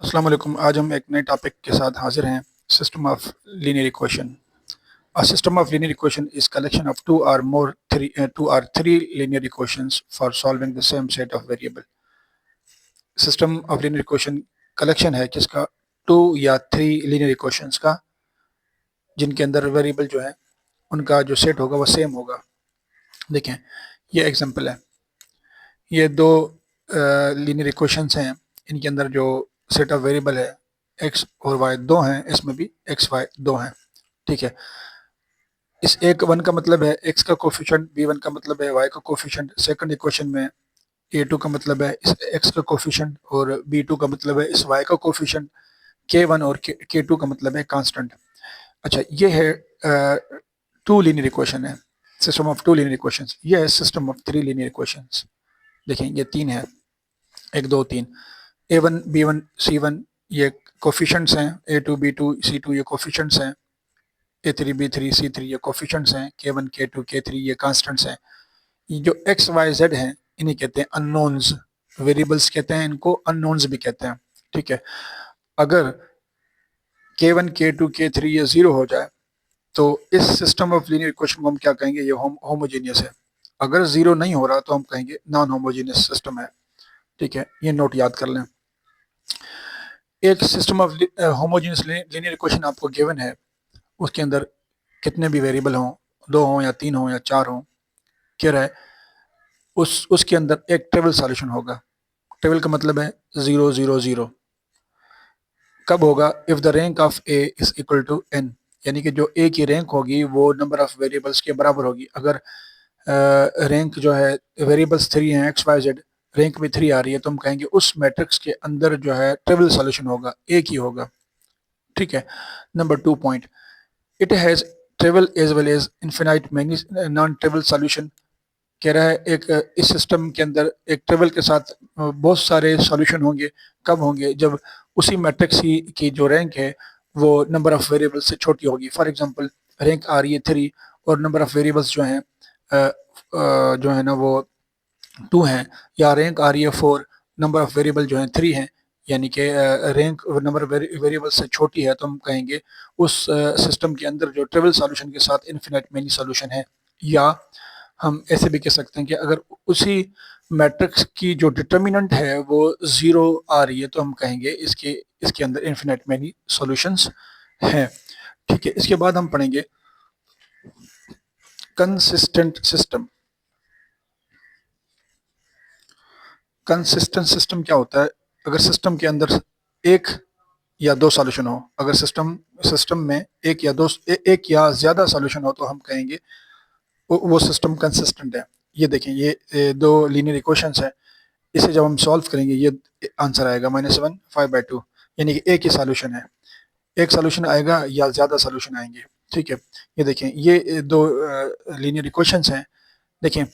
अस्सलाम वालेकुम। आज हम एक नए टॉपिक के साथ हाजिर हैं। System of linear equation. A system of linear equation is collection of two or three linear equations for solving the same set of variable. System of linear equation collection है किसका? टू या three linear equations का, जिनके अंदर variable जो है उनका जो सेट होगा वो सेम होगा। देखें, ये एग्जांपल है। ये दो लीनियर इक्वेशंस हैं, इनके अंदर जो सेट ऑफ वेरिएबल है x और y दो हैं, इसमें भी x y दो हैं। ठीक है, इस एक वन का मतलब है x का कोफिशिएंट, b1 का मतलब है y का कोफिशिएंट। सेकंड इक्वेशन में a2 का मतलब है इस x का कोफिशिएंट और b2 का मतलब है इस y का कोफिशिएंट। k1 और k2 का मतलब है कांस्टेंट। अच्छा, ये है टू लीनियर इक्वेशन है, system of two linear equations. ये है system of three linear equations. देखें, ये तीन है, एक दो तीन। a1 b1 c1 ये कोफिशिएंट्स हैं, a2 b2 c2 ये कोफिशिएंट्स हैं, a3 b3 c3 ये कोफिशिएंट्स हैं, k1 k2 k3 ये कांस्टेंट्स हैं। ये जो x y z हैं इन्हें कहते हैं अननोन्स, वेरिएबल्स कहते हैं इनको, अननोन्स भी कहते हैं। ठीक है, अगर k1 k2 k3 ये जीरो हो जाए तो इस सिस्टम ऑफ लीनियर इक्वेशन को हम क्या कहेंगे? ये होमोजेनियस है। अगर जीरो नहीं हो रहा तो हम कहेंगे नॉन होमोजेनियस सिस्टम है। ठीक है, ये नोट याद कर लें। एक system of homogeneous linear equation आपको गिवन है, उसके अंदर कितने भी वेरिएबल हों, दो हों या तीन हों या चार हों, क्या है उसके अंदर एक ट्रिवियल सॉल्यूशन होगा। ट्रिवियल का मतलब है 0 0 0। कब होगा? If the rank of A is equal to n, यानी कि जो ए की रैंक होगी वो नंबर ऑफ वेरिएबल्स के बराबर होगी। अगर रैंक जो है वेरिएबल्स थ्री हैं, एक्स वाई जेड, रैंक में थ्री आ रही है, तो हम कहेंगे उस मैट्रिक्स के अंदर जो है ट्रिवियल सॉल्यूशन होगा, एक ही होगा। ठीक है, number 2 point, it has trivial as well as infinite many non trivial solution. कह रहा है एक इस सिस्टम के अंदर एक ट्रिवियल के साथ बहुत सारे सॉल्यूशन होंगे। कब होंगे? जब उसी मैट्रिक्स की जो रैंक है वो नंबर ऑफ वेरिएबल्स से छोटी होगी। फॉर एग्जांपल, रैंक आ रही है थ्री और नंबर ऑफ वेरिएबल्स जो है ना वो टू हैं, या रैंक आ रही है फोर, नंबर ऑफ वेरिएबल जो है थ्री हैं, यानी कि रैंक नंबर वेरिएबल से छोटी है, तो हम कहेंगे उस सिस्टम के अंदर जो ट्रिवियल सॉल्यूशन के साथ इन्फिनिट मेनी सॉल्यूशन है। या हम ऐसे भी कह सकते हैं कि अगर उसी मैट्रिक्स की जो डिटर्मिनेंट है वो जीरो आ रही है, तो हम कहेंगे इसके इसके अंदर इन्फिनिट मेनी सॉल्यूशंस हैं। ठीक है, इसके बाद हम पढ़ेंगे कंसिस्टेंट सिस्टम। कंसिस्टेंट सिस्टम क्या होता है? अगर सिस्टम के अंदर एक या दो सॉल्यूशन हो, अगर सिस्टम में एक या ज्यादा सॉल्यूशन हो, तो हम कहेंगे वो सिस्टम कंसिस्टेंट है। ये देखें, ये दो लीनियर इक्वेशंस है, इसे जब हम सॉल्व करेंगे ये आंसर आएगा -1 5/2, यानी कि एक ही सॉल्यूशन है। एक सॉल्यूशन आएगा या ज्यादा सॉल्यूशन आएंगे। ठीक है, ये देखें, ये दो लीनियर इक्वेशंस हैं। देखें,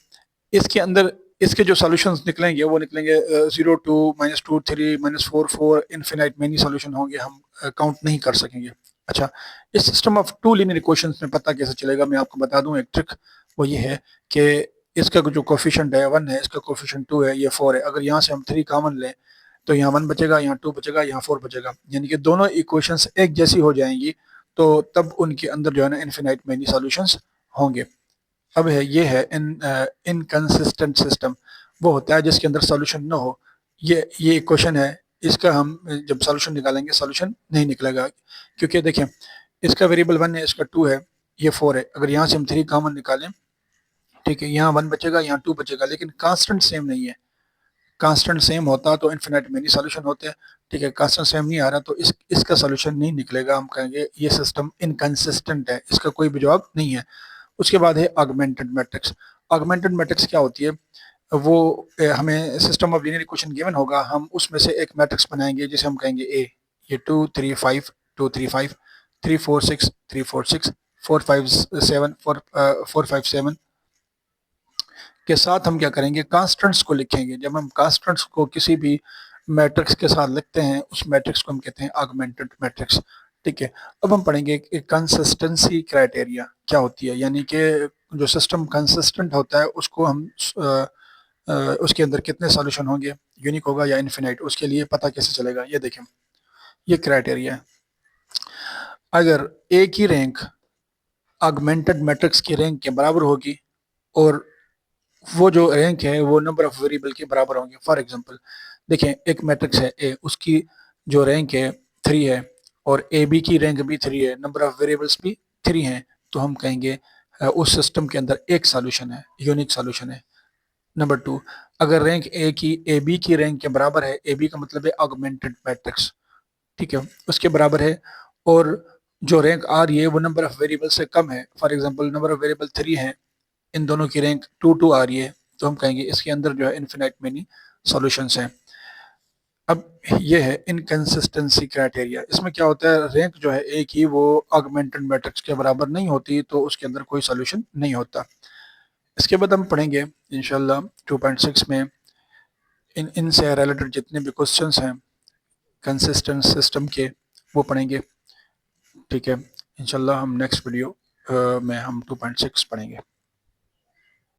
इसके अंदर इसके जो सॉल्यूशंस निकलेंगे वो निकलेंगे 0 2 -2 3 -4 4, इनफिनाइट मेनी सॉल्यूशन होंगे, हम काउंट नहीं कर सकेंगे। अच्छा, इस system of two linear equations में पता कैसे चलेगा? मैं आपको बता दूं एक ट्रिक। वो ये है कि इसका जो कोफिशिएंट है 1 है, इसका कोफिशिएंट 2 है, ये 4 है। अगर यहाँ से हम 3 कॉमन लें तो यहाँ 1 बचेगा, यहाँ 2 बचेगा, यहाँ 4 बचेगा, यानी कि दोनों इक्वेशंस एक जैसी हो जाएंगी, तो तब उनके अंदर जो है ना इनफिनाइट मेनी सॉल्यूशंस होंगे। अब है ये है इनकंसिस्टेंट सिस्टम, वो होता है जिसके अंदर सॉल्यूशन ना हो। ये क्वेश्चन है, इसका हम जब सॉल्यूशन निकालेंगे सॉल्यूशन नहीं निकलेगा, क्योंकि देखें इसका वेरिएबल 1 है, इसका 2 है, ये 4 है। अगर यहाँ से हम 3 कॉमन निकालें, ठीक है, यहाँ 1 बचेगा, यहाँ 2 बचेगा, लेकिन कांस्टेंट सेम नहीं है। कांस्टेंट सेम होता तो इन्फिनिट मेनी सॉल्यूशन होते हैं। ठीक है, कांस्टेंट सेम नहीं आ रहा तो इसका सॉल्यूशन नहीं निकलेगा, हम कहेंगे ये सिस्टम इनकंसिस्टेंट है, इसका कोई भी जवाब नहीं है। उसके बाद है ऑगमेंटेड मैट्रिक्स। ऑगमेंटेड मैट्रिक्स क्या होती है? वो हमें system of linear equation given होगा, हम उसमें से एक मैट्रिक्स बनाएंगे जिसे हम कहेंगे ए। ये 2 3 5 2 3 5 3 4 6 3 4 6 4 5 7 4 5 7 के साथ हम क्या करेंगे? कांस्टेंट्स को लिखेंगे। जब हम कांस्टेंट्स को किसी भी मैट्रिक्स के साथ लिखते हैं, उस मैट्रिक्स को हम कहते हैं ऑगमेंटेड मैट्रिक्स। ठीक है, अब हम पढ़ेंगे कंसिस्टेंसी क्राइटेरिया क्या होती है, यानी कि जो सिस्टम कंसिस्टेंट होता है उसको हम उसके अंदर कितने सॉल्यूशन होंगे, यूनिक होगा या इन्फिनाइट, उसके लिए पता कैसे चलेगा? ये देखें, ये क्राइटेरिया है। अगर एक ही रैंक ऑगमेंटेड मैट्रिक्स की रैंक के बराबर होगी और वो जो रैंक है वो नंबर ऑफ वेरिएबल के बराबर होंगे। फॉर एग्जांपल देखें, एक मैट्रिक्स है ए, उसकी जो रैंक है 3 है और ए बी की रैंक भी 3 है, नंबर ऑफ वेरिएबल्स भी 3 हैं, तो हम कहेंगे उस सिस्टम के अंदर एक सॉल्यूशन है, यूनिक सॉल्यूशन है। नंबर 2, अगर रैंक ए बी की रैंक के बराबर है, ए बी का मतलब है ऑगमेंटेड मैट्रिक्स, ठीक है, उसके बराबर है, और जो रैंक आ रही है वो नंबर ऑफ वेरिएबल से कम है, for example number of variable 3 है, इन दोनों की रैंक 2 आ रही है, तो हम कहेंगे इसके अंदर जो है इन्फिनाइट मेनी सॉल्यूशंस हैं। अब ये है इनकंसिस्टेंसी क्राइटेरिया। इसमें क्या होता है, रैंक जो है एक ही वो ऑगमेंटेड मैट्रिक्स के बराबर नहीं होती, तो उसके अंदर कोई सॉल्यूशन नहीं होता। इसके बाद हम पढ़ेंगे इंशाल्लाह 2.6 में इनसे रिलेटेड जितने भी क्वेश्चंस हैं कंसिस्टेंट सिस्टम के, वो पढ़ेंगे, ठीक है। इंशाल्लाह हम नेक्स्ट वीडियो में हम 2.6 पढ़ेंगे।